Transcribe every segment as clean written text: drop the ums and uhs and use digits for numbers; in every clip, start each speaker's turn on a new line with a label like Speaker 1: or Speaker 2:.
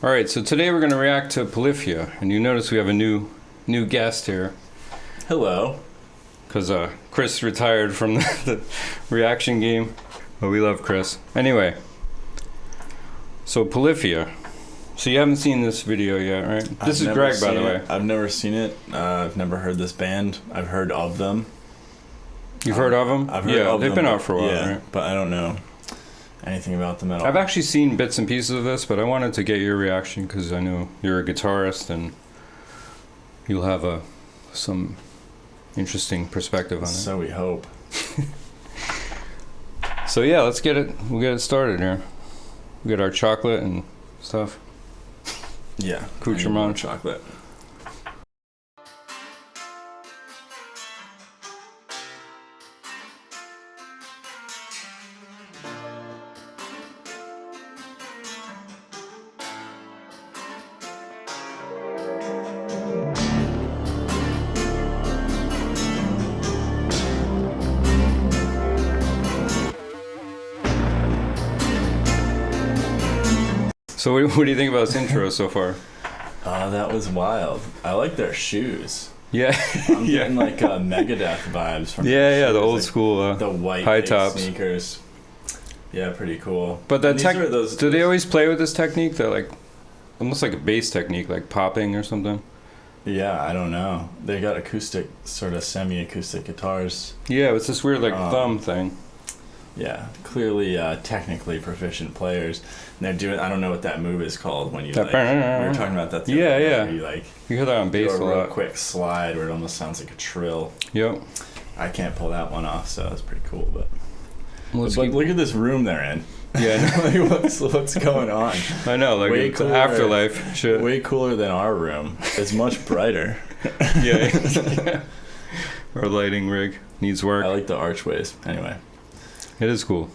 Speaker 1: All right, so today we're going to react to Polyphia, and you notice we have a new guest here
Speaker 2: Hello.
Speaker 1: because Chris retired from the reaction game, but we love Chris. Anyway, so Polyphia. So you haven't seen this video yet, right? This is Greg, by the way.
Speaker 2: I've never seen it. I've never heard this band. I've heard of them.
Speaker 1: You've heard of them?
Speaker 2: I've heard of
Speaker 1: they've
Speaker 2: them,
Speaker 1: been out for a while,
Speaker 2: yeah,
Speaker 1: right?
Speaker 2: but I don't know anything about them at all.
Speaker 1: I've actually seen bits and pieces of this, but I wanted to get your reaction because I know you're a guitarist and you'll have some interesting perspective on it.
Speaker 2: So we hope.
Speaker 1: So yeah, let's get it. We'll get it started here. We get our chocolate and stuff.
Speaker 2: Yeah.
Speaker 1: Accoutrement.
Speaker 2: Chocolate.
Speaker 1: So what do you think about this intro so far?
Speaker 2: That was wild. I like their shoes.
Speaker 1: Yeah.
Speaker 2: I'm getting like Megadeth vibes from their shoes,
Speaker 1: the old
Speaker 2: like
Speaker 1: school
Speaker 2: the white
Speaker 1: high
Speaker 2: big
Speaker 1: tops
Speaker 2: sneakers. Yeah, pretty cool.
Speaker 1: But that do they
Speaker 2: those-
Speaker 1: always play with this technique? That like almost like a bass technique, like popping or something.
Speaker 2: Yeah, I don't know. They got acoustic, sort of semi-acoustic guitars.
Speaker 1: Yeah, it's this weird like thumb thing.
Speaker 2: Yeah, clearly technically proficient players. And they're doing, I don't know what that move is called when you
Speaker 1: That
Speaker 2: like, we were talking about that the other day, where you like
Speaker 1: You hear that on bass
Speaker 2: do
Speaker 1: a
Speaker 2: a real
Speaker 1: lot.
Speaker 2: quick slide where it almost sounds like a trill.
Speaker 1: Yep.
Speaker 2: I can't pull that one off, so that's pretty cool. But
Speaker 1: Let's
Speaker 2: but
Speaker 1: keep-
Speaker 2: look at this room they're in.
Speaker 1: Yeah,
Speaker 2: Like, what's going on?
Speaker 1: I know, like
Speaker 2: Way
Speaker 1: it's
Speaker 2: cooler.
Speaker 1: afterlife shit.
Speaker 2: Way cooler than our room. It's much brighter.
Speaker 1: Yeah. Our lighting rig needs work.
Speaker 2: I like the archways. Anyway.
Speaker 1: It is cool.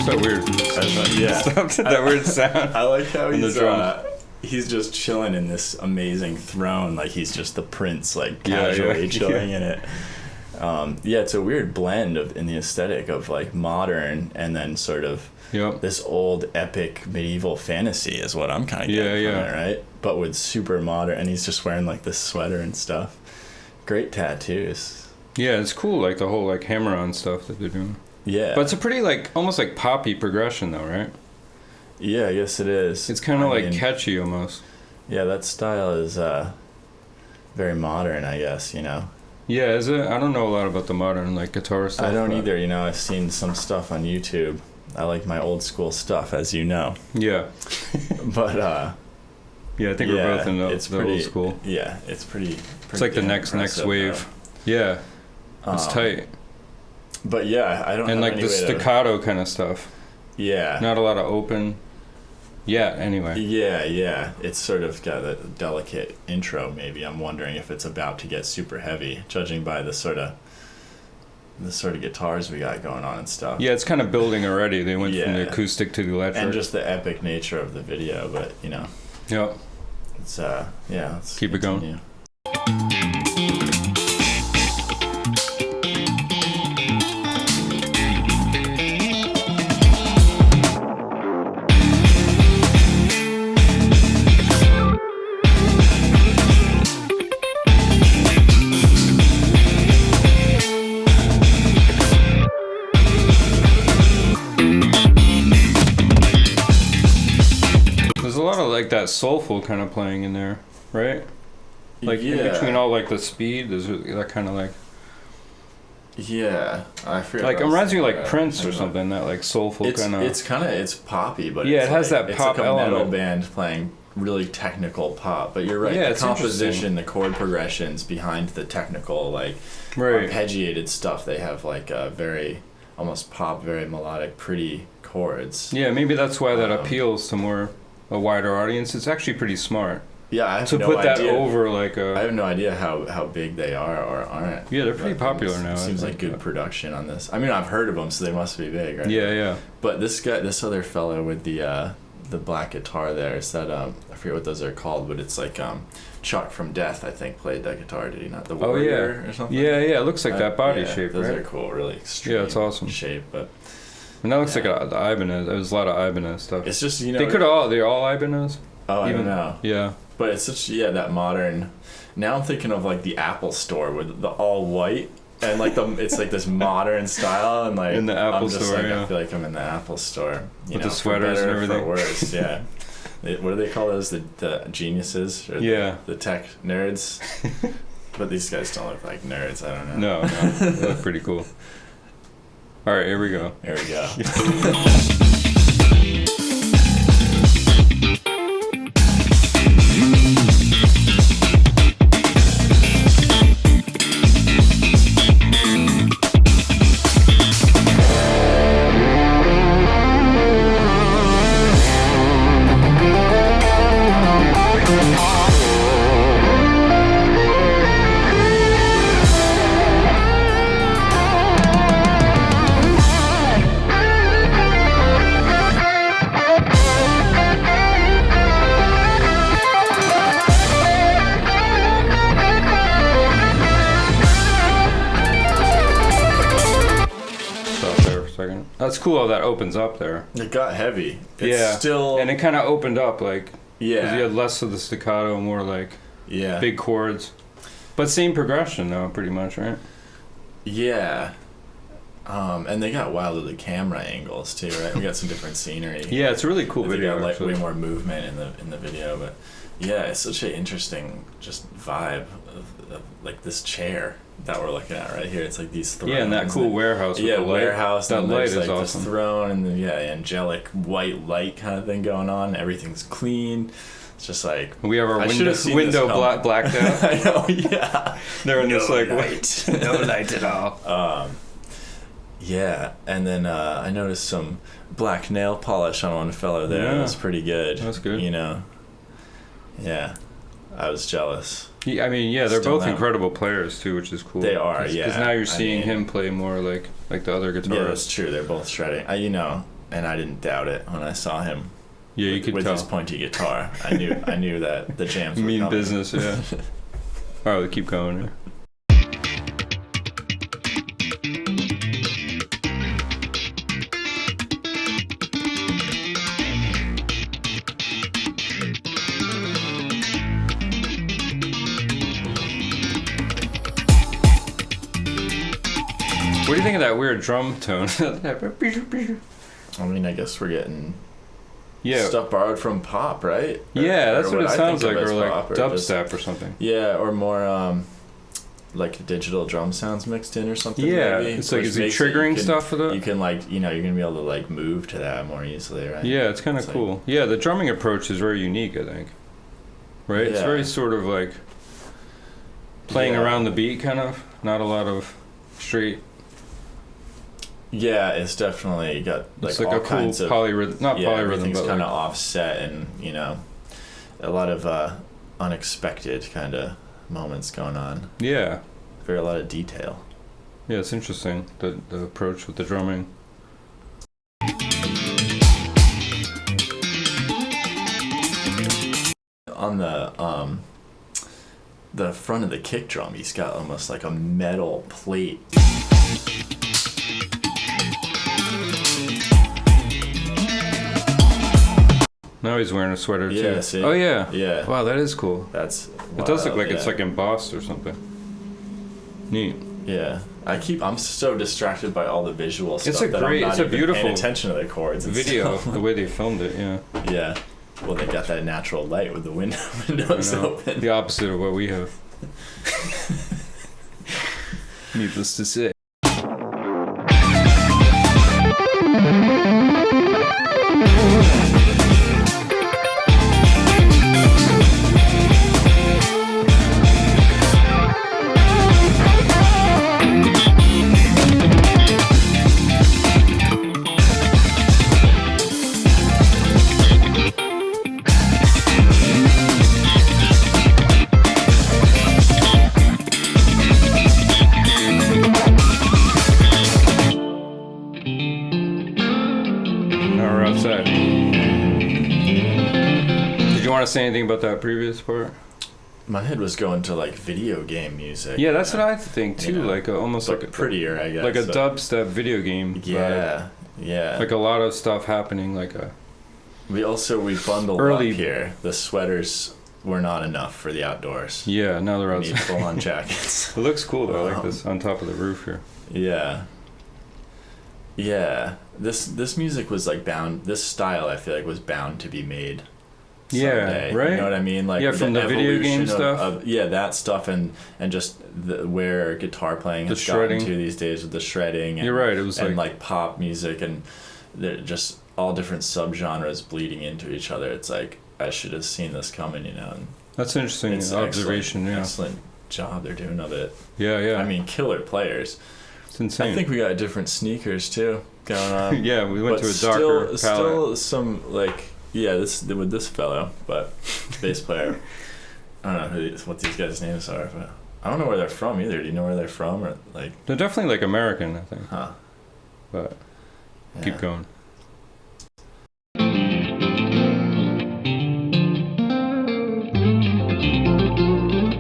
Speaker 1: That weird.
Speaker 2: Yeah.
Speaker 1: That weird sound.
Speaker 2: I like how
Speaker 1: And the drums.
Speaker 2: he's just chilling in this amazing throne, like he's just the prince, like
Speaker 1: Yeah,
Speaker 2: casually
Speaker 1: yeah.
Speaker 2: chilling in it. Yeah, it's a weird blend in the aesthetic of like modern and then sort of
Speaker 1: Yep.
Speaker 2: this old epic medieval fantasy is what I'm kind of getting from it, right? But with super modern, and he's just wearing like this sweater and stuff. Great tattoos.
Speaker 1: Yeah, it's cool, like the whole like hammer-on stuff that they're doing.
Speaker 2: Yeah.
Speaker 1: But it's a pretty like almost like poppy progression though, right?
Speaker 2: Yeah, I guess it is.
Speaker 1: It's kind of
Speaker 2: I
Speaker 1: like
Speaker 2: mean,
Speaker 1: catchy almost.
Speaker 2: yeah, that style is very modern, I guess, you know.
Speaker 1: Yeah, is it? I don't know a lot about the modern like guitar stuff.
Speaker 2: I don't
Speaker 1: but-
Speaker 2: either, you know. I've seen some stuff on YouTube. I like my old school stuff, as you know.
Speaker 1: Yeah.
Speaker 2: But
Speaker 1: Yeah, I think we're both in the old school.
Speaker 2: Yeah, it's pretty
Speaker 1: It's like the
Speaker 2: damn
Speaker 1: next
Speaker 2: impressive,
Speaker 1: wave. Yeah, it's
Speaker 2: though.
Speaker 1: tight.
Speaker 2: But yeah, I don't
Speaker 1: And
Speaker 2: have
Speaker 1: like
Speaker 2: any
Speaker 1: the
Speaker 2: way to-
Speaker 1: staccato kind of stuff.
Speaker 2: Yeah.
Speaker 1: Not a lot of open. Yeah, anyway.
Speaker 2: Yeah. It's sort of got a delicate intro, maybe. I'm wondering if it's about to get super heavy, judging by the sort of guitars we got going on and stuff.
Speaker 1: Yeah, it's kind of building already. They went from the
Speaker 2: Yeah.
Speaker 1: acoustic to the electric.
Speaker 2: And just the epic nature of the video, but you know,
Speaker 1: Yep.
Speaker 2: it's yeah, let's
Speaker 1: Keep it going.
Speaker 2: continue.
Speaker 1: There's a lot of like that soulful kind of playing in there, right? Like in between all like the speed, there's that kind of like
Speaker 2: Yeah, I forget.
Speaker 1: like it
Speaker 2: what I was
Speaker 1: reminds me
Speaker 2: thinking
Speaker 1: like
Speaker 2: about.
Speaker 1: Prince or something. That like soulful kind of.
Speaker 2: It's poppy, but
Speaker 1: Yeah,
Speaker 2: it's
Speaker 1: it has
Speaker 2: like,
Speaker 1: that pop
Speaker 2: it's like a metal
Speaker 1: element.
Speaker 2: band playing really technical pop. But you're right.
Speaker 1: Yeah,
Speaker 2: the
Speaker 1: it's
Speaker 2: composition, the chord progressions behind the technical like
Speaker 1: Right.
Speaker 2: arpeggiated stuff. They have like a very almost pop, very melodic, pretty chords.
Speaker 1: Yeah, maybe that's why that appeals to a wider audience. It's actually pretty smart.
Speaker 2: Yeah, I have
Speaker 1: to
Speaker 2: no
Speaker 1: put that
Speaker 2: idea.
Speaker 1: over like
Speaker 2: I
Speaker 1: a.
Speaker 2: have no idea how big they are or aren't.
Speaker 1: Yeah, they're pretty
Speaker 2: But
Speaker 1: popular now.
Speaker 2: It seems like good production on this. I mean, I've heard of them, so they must be big, right?
Speaker 1: Yeah.
Speaker 2: But this other fellow with the black guitar there, is that I forget what those are called, but it's like Chuck from Death, I think, played that guitar. Did he not? The Warrior or something.
Speaker 1: Yeah. It looks like that body shape,
Speaker 2: those
Speaker 1: right?
Speaker 2: are cool, really extreme.
Speaker 1: Yeah, it's awesome
Speaker 2: shape, but.
Speaker 1: And that looks like the Ibanez. There's a lot of Ibanez stuff.
Speaker 2: It's just
Speaker 1: they're all Ibanez.
Speaker 2: Oh, I don't know.
Speaker 1: Yeah.
Speaker 2: But it's such that modern. Now I'm thinking of like the Apple Store with the all white and like it's like this modern style and like
Speaker 1: in the Apple
Speaker 2: I'm just
Speaker 1: Store.
Speaker 2: I feel like I'm in the Apple Store.
Speaker 1: With the sweaters and everything.
Speaker 2: For worse, yeah. What do they call those? The geniuses or the tech nerds? But these guys don't look like nerds. I don't know.
Speaker 1: No, they look pretty cool. All right, here we go.
Speaker 2: Here we go.
Speaker 1: That's cool how that opens up there.
Speaker 2: It got heavy. It's still...
Speaker 1: And it kind of opened up, like...
Speaker 2: Yeah.
Speaker 1: Because you had less of the staccato, more like... Big chords. But same progression, though, pretty much, right?
Speaker 2: Yeah. And they got wild with the camera angles, too, right? We got some different scenery.
Speaker 1: Yeah, it's a really cool video,
Speaker 2: got, like,
Speaker 1: actually.
Speaker 2: way more movement in the video, but... Yeah, it's such an interesting just vibe of like this chair that we're looking at right here. It's like these thrones.
Speaker 1: Yeah, and that cool warehouse with the light.
Speaker 2: Warehouse.
Speaker 1: That
Speaker 2: and
Speaker 1: light
Speaker 2: there's
Speaker 1: is
Speaker 2: like
Speaker 1: awesome.
Speaker 2: This throne and the angelic white light kind of thing going on. Everything's clean. It's just like
Speaker 1: we have our window blacked out.
Speaker 2: I know, yeah.
Speaker 1: They're in this like
Speaker 2: light.
Speaker 1: No light at all.
Speaker 2: Yeah, and then I noticed some black nail polish on one fellow there.
Speaker 1: Yeah.
Speaker 2: That was pretty good.
Speaker 1: That's good.
Speaker 2: You know. Yeah, I was jealous.
Speaker 1: Yeah, I mean, they're both incredible players too, which is cool.
Speaker 2: They are, yeah.
Speaker 1: Because now you're seeing him play more like the other guitarists.
Speaker 2: Yeah, that's true. They're both shredding. And I didn't doubt it when I saw him.
Speaker 1: Yeah, you could
Speaker 2: with
Speaker 1: tell.
Speaker 2: His pointy guitar. I knew that the jams were
Speaker 1: mean
Speaker 2: coming.
Speaker 1: business. Yeah. All right, we'll keep going. Yeah. What do you think of that weird drum tone?
Speaker 2: I mean, I guess we're getting
Speaker 1: Yeah.
Speaker 2: stuff borrowed from pop, right?
Speaker 1: Yeah, that's what it
Speaker 2: I
Speaker 1: sounds
Speaker 2: think
Speaker 1: like,
Speaker 2: of
Speaker 1: or
Speaker 2: as
Speaker 1: like
Speaker 2: pop, or
Speaker 1: dubstep or something.
Speaker 2: Yeah, or more like digital drum sounds mixed in or something.
Speaker 1: Yeah,
Speaker 2: maybe,
Speaker 1: it's like,
Speaker 2: which
Speaker 1: is it
Speaker 2: makes
Speaker 1: triggering stuff for the?
Speaker 2: You can like, you're gonna be able to like move to that more easily, right?
Speaker 1: Yeah, it's kind of cool.
Speaker 2: Like,
Speaker 1: yeah, the drumming approach is very unique, I think. Right? It's
Speaker 2: Yeah.
Speaker 1: very sort of like playing around the beat, kind of. Not a lot of straight.
Speaker 2: Yeah, it's definitely got like,
Speaker 1: It's like
Speaker 2: all
Speaker 1: a cool
Speaker 2: kinds of
Speaker 1: polyrhythm, not polyrhythm,
Speaker 2: everything's
Speaker 1: but
Speaker 2: kind
Speaker 1: like,
Speaker 2: of offset, and a lot of unexpected kind of moments going on.
Speaker 1: yeah,
Speaker 2: Very a lot of detail.
Speaker 1: yeah, it's interesting the approach with the drumming.
Speaker 2: On the front of the kick drum, he's got almost like a metal plate.
Speaker 1: Now he's wearing a sweater too.
Speaker 2: Yeah, see?
Speaker 1: Oh yeah.
Speaker 2: Yeah.
Speaker 1: Wow, that is cool.
Speaker 2: That's
Speaker 1: It does look
Speaker 2: wild,
Speaker 1: like it's
Speaker 2: yeah.
Speaker 1: like embossed or something. Neat.
Speaker 2: Yeah, I'm so distracted by all the visual stuff.
Speaker 1: It's a
Speaker 2: that I'm
Speaker 1: great,
Speaker 2: not
Speaker 1: it's a
Speaker 2: even
Speaker 1: beautiful
Speaker 2: paying attention to the chords. And
Speaker 1: video.
Speaker 2: stuff.
Speaker 1: The way they filmed it, yeah.
Speaker 2: Yeah. Well, they got that natural light with the windows
Speaker 1: I know.
Speaker 2: open.
Speaker 1: The opposite of what we have. Needless to say. say anything about that previous part?
Speaker 2: My head was going to like video game music.
Speaker 1: Yeah, that's what I think too.
Speaker 2: You know,
Speaker 1: like almost
Speaker 2: but
Speaker 1: like a
Speaker 2: prettier, I guess.
Speaker 1: like a dubstep video game.
Speaker 2: Yeah, yeah.
Speaker 1: Like a lot of stuff happening. Like a.
Speaker 2: We bundled
Speaker 1: early
Speaker 2: up here. The sweaters were not enough for the outdoors.
Speaker 1: Yeah, now they're
Speaker 2: We
Speaker 1: outside.
Speaker 2: need full-on jackets.
Speaker 1: It looks cool though. I like this on top of the roof here.
Speaker 2: Yeah. Yeah. This music was like bound. This style, I feel like, was bound to be made. Someday.
Speaker 1: Yeah, right.
Speaker 2: You know what I mean? Like
Speaker 1: yeah, from the video game
Speaker 2: evolution
Speaker 1: stuff.
Speaker 2: yeah, that stuff and just where guitar playing
Speaker 1: The
Speaker 2: has gotten
Speaker 1: shredding.
Speaker 2: to these days with the shredding. And,
Speaker 1: You're right. It was
Speaker 2: and
Speaker 1: like
Speaker 2: pop music and they're just all different subgenres bleeding into each other. It's like I should have seen this coming, you know. And
Speaker 1: that's an interesting
Speaker 2: it's
Speaker 1: observation.
Speaker 2: excellent job they're doing of it.
Speaker 1: Yeah, yeah.
Speaker 2: I mean, killer players.
Speaker 1: It's insane.
Speaker 2: I think we got different sneakers too going on.
Speaker 1: yeah, we went
Speaker 2: but
Speaker 1: to a darker palette.
Speaker 2: still some like with this fellow, but bass player. I don't know what these guys' names are, but I don't know where they're from either. Do you know where they're from or like?
Speaker 1: They're definitely like American, I think.
Speaker 2: Huh.
Speaker 1: But
Speaker 2: Yeah.
Speaker 1: keep going.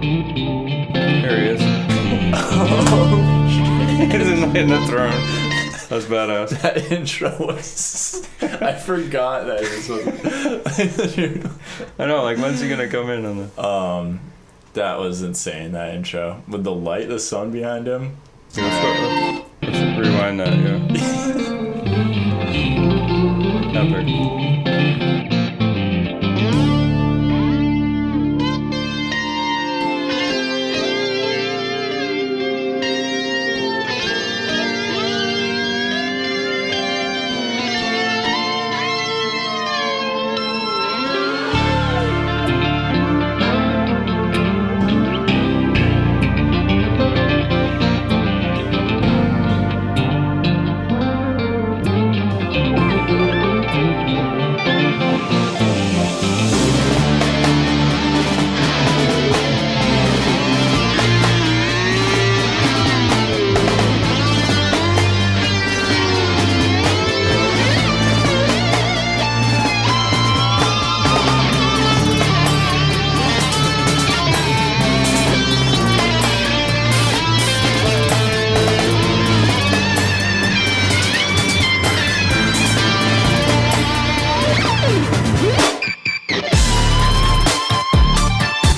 Speaker 1: There he is. He's in the throne. That's badass.
Speaker 2: That intro was. I forgot that it was.
Speaker 1: I know, like when's he gonna come in on the
Speaker 2: That was insane. That intro with the light, the sun behind him.
Speaker 1: yeah, let's rewind that, yeah. Epic.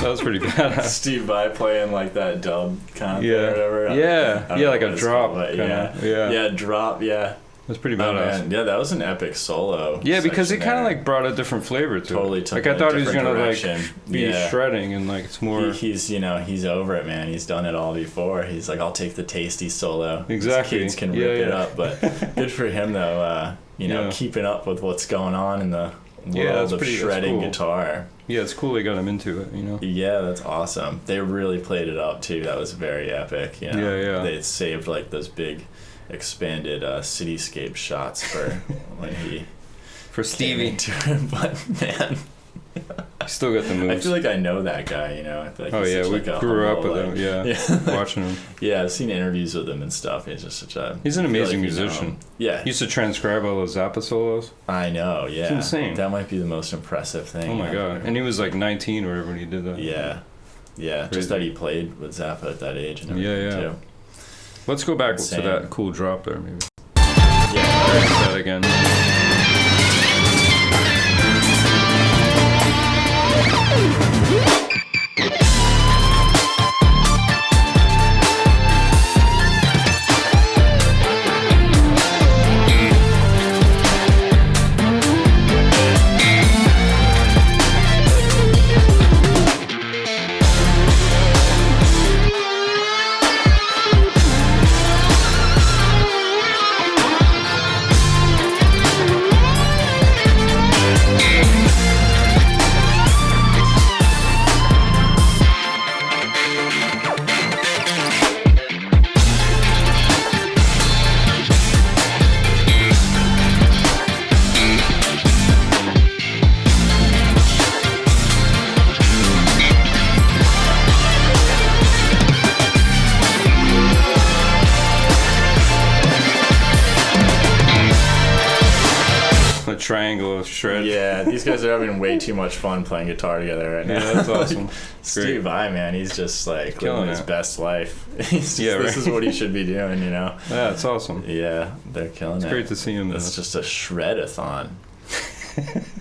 Speaker 1: That was pretty badass.
Speaker 2: Steve Vai playing like that dub kind of
Speaker 1: Yeah.
Speaker 2: thing or whatever.
Speaker 1: Yeah.
Speaker 2: I don't
Speaker 1: Yeah,
Speaker 2: know
Speaker 1: like a
Speaker 2: what it's
Speaker 1: drop
Speaker 2: called, but
Speaker 1: kinda.
Speaker 2: Yeah.
Speaker 1: Yeah.
Speaker 2: Yeah, drop. Yeah.
Speaker 1: That's pretty
Speaker 2: Oh,
Speaker 1: badass.
Speaker 2: man. Yeah, that was an epic solo.
Speaker 1: Yeah, because it
Speaker 2: section
Speaker 1: kind of
Speaker 2: there.
Speaker 1: like brought a different flavor to
Speaker 2: Totally
Speaker 1: it.
Speaker 2: took
Speaker 1: Like
Speaker 2: it
Speaker 1: I
Speaker 2: in a
Speaker 1: thought he was
Speaker 2: different
Speaker 1: gonna
Speaker 2: direction.
Speaker 1: like be
Speaker 2: Yeah.
Speaker 1: shredding and like it's more
Speaker 2: He's he's over it, man. He's done it all before. He's like, I'll take the tasty solo.
Speaker 1: Exactly.
Speaker 2: These kids can
Speaker 1: Yeah,
Speaker 2: rip it
Speaker 1: yeah.
Speaker 2: up, but good for him though.
Speaker 1: Yeah.
Speaker 2: Keeping up with what's going on in the
Speaker 1: Yeah,
Speaker 2: world
Speaker 1: that's
Speaker 2: of shredding
Speaker 1: cool.
Speaker 2: guitar.
Speaker 1: Yeah, it's cool they got him into it, you know.
Speaker 2: Yeah, that's awesome. They really played it up too. That was very epic. You know?
Speaker 1: Yeah, yeah.
Speaker 2: They saved like those big, expanded cityscape shots for when he
Speaker 1: For
Speaker 2: came
Speaker 1: Stevie,
Speaker 2: into it. But man,
Speaker 1: still got the
Speaker 2: I
Speaker 1: moves.
Speaker 2: feel like I know that guy. You know, I feel like
Speaker 1: Oh
Speaker 2: he's
Speaker 1: yeah,
Speaker 2: such
Speaker 1: we
Speaker 2: like a
Speaker 1: grew up
Speaker 2: humble,
Speaker 1: with
Speaker 2: like-
Speaker 1: him. Yeah, watching him.
Speaker 2: Yeah, I've seen interviews with him and stuff. He's just such a.
Speaker 1: He's an
Speaker 2: I feel
Speaker 1: amazing
Speaker 2: like you know
Speaker 1: musician.
Speaker 2: him. Yeah,
Speaker 1: He used to transcribe all those Zappa solos.
Speaker 2: I know. Yeah,
Speaker 1: insane.
Speaker 2: That might be the most impressive thing.
Speaker 1: Oh my
Speaker 2: I've
Speaker 1: god!
Speaker 2: ever-
Speaker 1: And he was like 19 or whatever when he did that.
Speaker 2: Yeah, yeah.
Speaker 1: Crazy.
Speaker 2: Just that he played with Zappa at that age and
Speaker 1: Yeah,
Speaker 2: everything
Speaker 1: yeah.
Speaker 2: too.
Speaker 1: Let's go back
Speaker 2: Insane.
Speaker 1: to that cool drop there, maybe.
Speaker 2: Yeah.
Speaker 1: There's that again. triangle of shreds.
Speaker 2: Yeah, these guys are having way too much fun playing guitar together right now.
Speaker 1: Yeah, that's awesome.
Speaker 2: Steve Vai, man, he's just like living his best life. This is what he should be doing, you know?
Speaker 1: Yeah, it's awesome.
Speaker 2: Yeah, they're killing it.
Speaker 1: It's great to see him.
Speaker 2: It's just a shred-a-thon.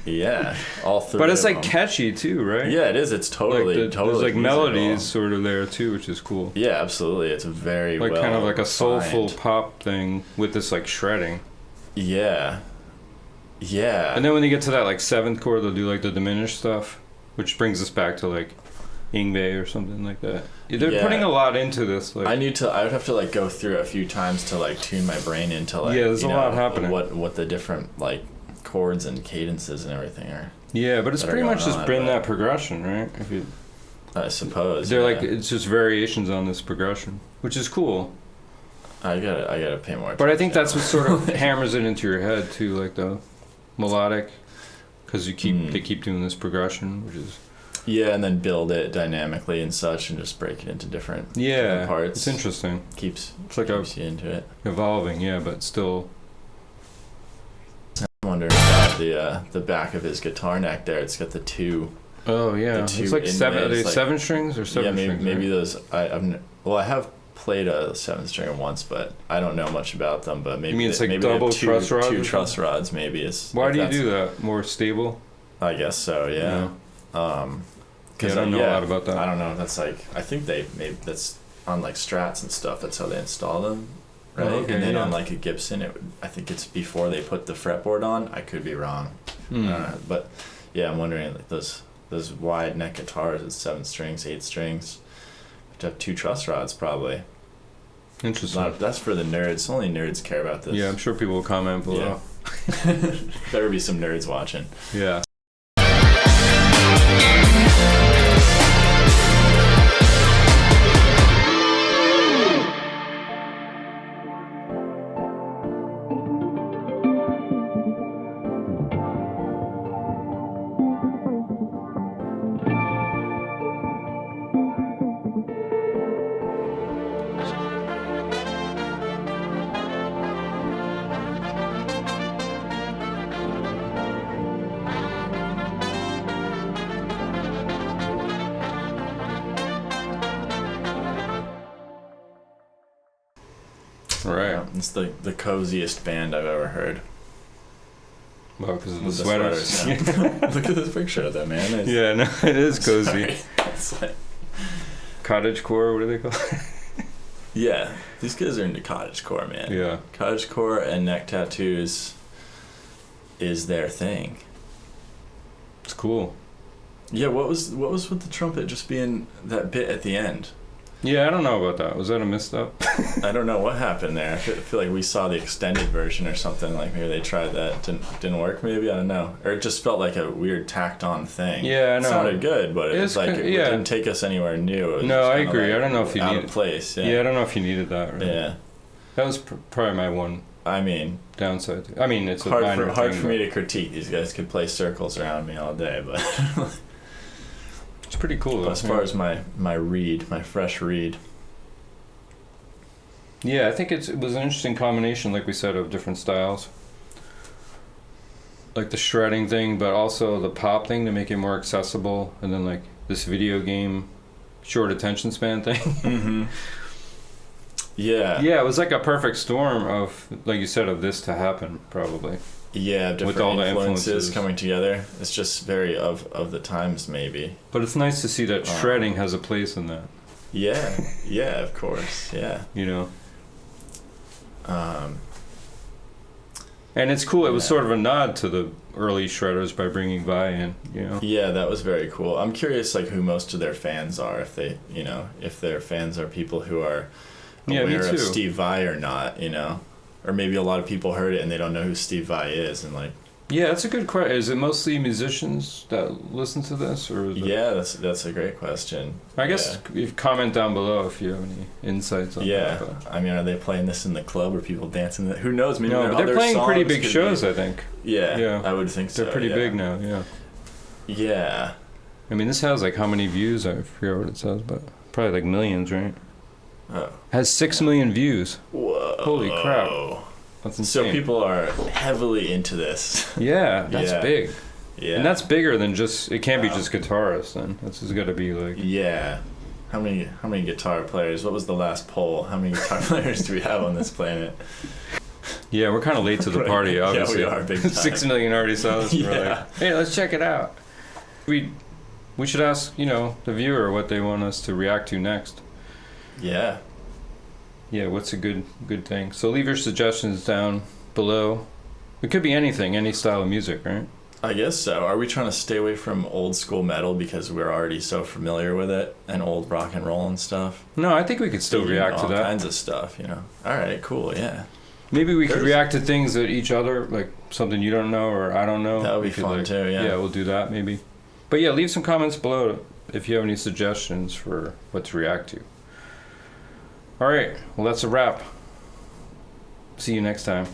Speaker 2: Yeah, all three.
Speaker 1: But it's
Speaker 2: of
Speaker 1: like
Speaker 2: them.
Speaker 1: catchy too, right?
Speaker 2: Yeah, it is. It's totally,
Speaker 1: like
Speaker 2: totally.
Speaker 1: there's like
Speaker 2: musical.
Speaker 1: melodies sort of there too, which is cool.
Speaker 2: Yeah, absolutely. It's a very
Speaker 1: like
Speaker 2: well
Speaker 1: kind of like a soulful
Speaker 2: refined.
Speaker 1: pop thing with this like shredding.
Speaker 2: Yeah. Yeah.
Speaker 1: And then when they get to that like 7th chord, they'll do like the diminished stuff, which brings us back to like Yngwie or something like that. They're putting a lot into this. Like,
Speaker 2: I would have to like go through it a few times to like tune my brain into like
Speaker 1: there's a lot happening.
Speaker 2: What the different like chords and cadences and everything are.
Speaker 1: Yeah, but it's pretty much just been that progression, right? If you,
Speaker 2: I suppose
Speaker 1: they're like it's just variations on this progression, which is cool.
Speaker 2: I gotta pay more attention.
Speaker 1: But I think that's what sort of hammers it into your head too, like the melodic, because they keep doing this progression, which is
Speaker 2: and then build it dynamically and such, and just break it into different parts.
Speaker 1: It's interesting.
Speaker 2: Keeps
Speaker 1: you into
Speaker 2: it.
Speaker 1: Evolving, but still.
Speaker 2: I'm wondering about the back of his guitar neck there. It's got the two.
Speaker 1: Oh yeah,
Speaker 2: the two
Speaker 1: it's like
Speaker 2: inlays,
Speaker 1: are they 7 strings or 7 strings?
Speaker 2: Maybe those. I have played a 7-stringer once, but I don't know much about them. But maybe
Speaker 1: you mean it's like
Speaker 2: maybe
Speaker 1: double truss rods?
Speaker 2: 2 truss rods, maybe.
Speaker 1: Why do you do that? More stable?
Speaker 2: I guess so. Yeah.
Speaker 1: I don't know a lot about that.
Speaker 2: I don't know. That's like I think that's on like Strats and stuff. That's how they install them, right?
Speaker 1: Oh, okay,
Speaker 2: and then on like a Gibson, I think it's before they put the fretboard on. I could be wrong, I don't know. But yeah, I'm wondering like those wide neck guitars with 7 strings, 8 strings. To have 2 truss rods probably.
Speaker 1: Interesting.
Speaker 2: That's for the nerds. Only nerds care about this.
Speaker 1: Yeah, I'm sure people will comment below.
Speaker 2: Yeah. Better be some nerds watching.
Speaker 1: Yeah. Right.
Speaker 2: Yeah, it's the coziest band I've ever heard.
Speaker 1: Well, because of the
Speaker 2: With
Speaker 1: sweaters.
Speaker 2: yeah. Look at this picture of that, man.
Speaker 1: Yeah, no, it is cozy.
Speaker 2: It's like,
Speaker 1: Cottagecore, what do they call it?
Speaker 2: yeah, these guys are into cottagecore, man.
Speaker 1: Yeah.
Speaker 2: Cottagecore and neck tattoos is their thing.
Speaker 1: It's cool.
Speaker 2: Yeah, what was with the trumpet just being that bit at the end?
Speaker 1: Yeah, I don't know about that. Was that a misstep?
Speaker 2: I don't know what happened there. I feel like we saw the extended version or something. Like maybe they tried that, didn't work. Maybe I don't know. Or it just felt like a weird tacked on thing.
Speaker 1: Yeah, I know.
Speaker 2: It sounded good, but it was like it didn't take us anywhere new. It was
Speaker 1: no,
Speaker 2: just
Speaker 1: I
Speaker 2: kinda
Speaker 1: agree.
Speaker 2: like
Speaker 1: I don't know if you
Speaker 2: out
Speaker 1: needed
Speaker 2: of place. Yeah.
Speaker 1: Yeah, I don't know if you needed that. Right?
Speaker 2: Yeah.
Speaker 1: That was probably my one
Speaker 2: I mean,
Speaker 1: downside. I mean, it's a
Speaker 2: hard
Speaker 1: minor
Speaker 2: for
Speaker 1: thing,
Speaker 2: me to critique. These guys could play circles around me all day, but
Speaker 1: it's pretty cool.
Speaker 2: as far as my fresh read.
Speaker 1: Yeah, I think it was an interesting combination, like we said, of different styles. Like the shredding thing, but also the pop thing to make it more accessible, and then like this video game short attention span thing.
Speaker 2: Mm-hmm. Yeah.
Speaker 1: Yeah, it was like a perfect storm of, like you said, of this to happen, probably.
Speaker 2: Yeah, different
Speaker 1: with all the
Speaker 2: influences coming together. It's just very of the times, maybe.
Speaker 1: But it's nice to see that shredding has a place in that.
Speaker 2: Yeah, of course, yeah.
Speaker 1: You know? And it's cool. It was sort of a nod to the early shredders by bringing Vai in, you know?
Speaker 2: Yeah, that was very cool. I'm curious, like, who most of their fans are. If they, if their fans are people who are aware of Steve Vai or not, or maybe a lot of people heard it and they don't know who Steve Vai is, and like.
Speaker 1: Yeah, that's a good question. Is it mostly musicians that listen to this, or? Is it...
Speaker 2: Yeah, that's a great question.
Speaker 1: I guess you comment down below if you have any insights on that.
Speaker 2: Yeah,
Speaker 1: but...
Speaker 2: I mean, are they playing this in the club? Or people dancing? Who knows? Maybe
Speaker 1: no, but they're playing pretty big shows, I think.
Speaker 2: Yeah, I would think so.
Speaker 1: They're pretty big now. Yeah.
Speaker 2: Yeah.
Speaker 1: I mean, this has like how many views? I forget what it says, but probably like millions, right?
Speaker 2: Oh.
Speaker 1: Has 6 million views.
Speaker 2: Whoa.
Speaker 1: Holy crap. That's
Speaker 2: So
Speaker 1: insane.
Speaker 2: people are heavily into this.
Speaker 1: Yeah, that's
Speaker 2: Yeah.
Speaker 1: big.
Speaker 2: Yeah.
Speaker 1: And that's bigger than just, it can't be
Speaker 2: Wow.
Speaker 1: just guitarists then. This has got to be like,
Speaker 2: Yeah. How many guitar players? What was the last poll? How many guitar players do we have on this planet?
Speaker 1: yeah, we're kind of late to the
Speaker 2: Right.
Speaker 1: party,
Speaker 2: Yeah, we
Speaker 1: obviously.
Speaker 2: are, big time.
Speaker 1: 6 million already saw this. And we're
Speaker 2: Yeah.
Speaker 1: like, hey, let's check it out. We should ask, the viewer what they want us to react to next.
Speaker 2: Yeah.
Speaker 1: Yeah, what's a good thing? So leave your suggestions down below. It could be anything, any style of music, right?
Speaker 2: I guess so. Are we trying to stay away from old school metal because we're already so familiar with it and old rock and roll and stuff?
Speaker 1: No, I think we could still react to
Speaker 2: all
Speaker 1: that.
Speaker 2: kinds of stuff, All right, cool, yeah.
Speaker 1: Maybe we could
Speaker 2: There's-
Speaker 1: react to things that each other, like something you don't know or I don't know.
Speaker 2: That would be
Speaker 1: We could,
Speaker 2: fun too, yeah.
Speaker 1: Yeah, we'll do that maybe. But yeah, leave some comments below if you have any suggestions for what to react to. All right, well, that's a wrap. See you next time.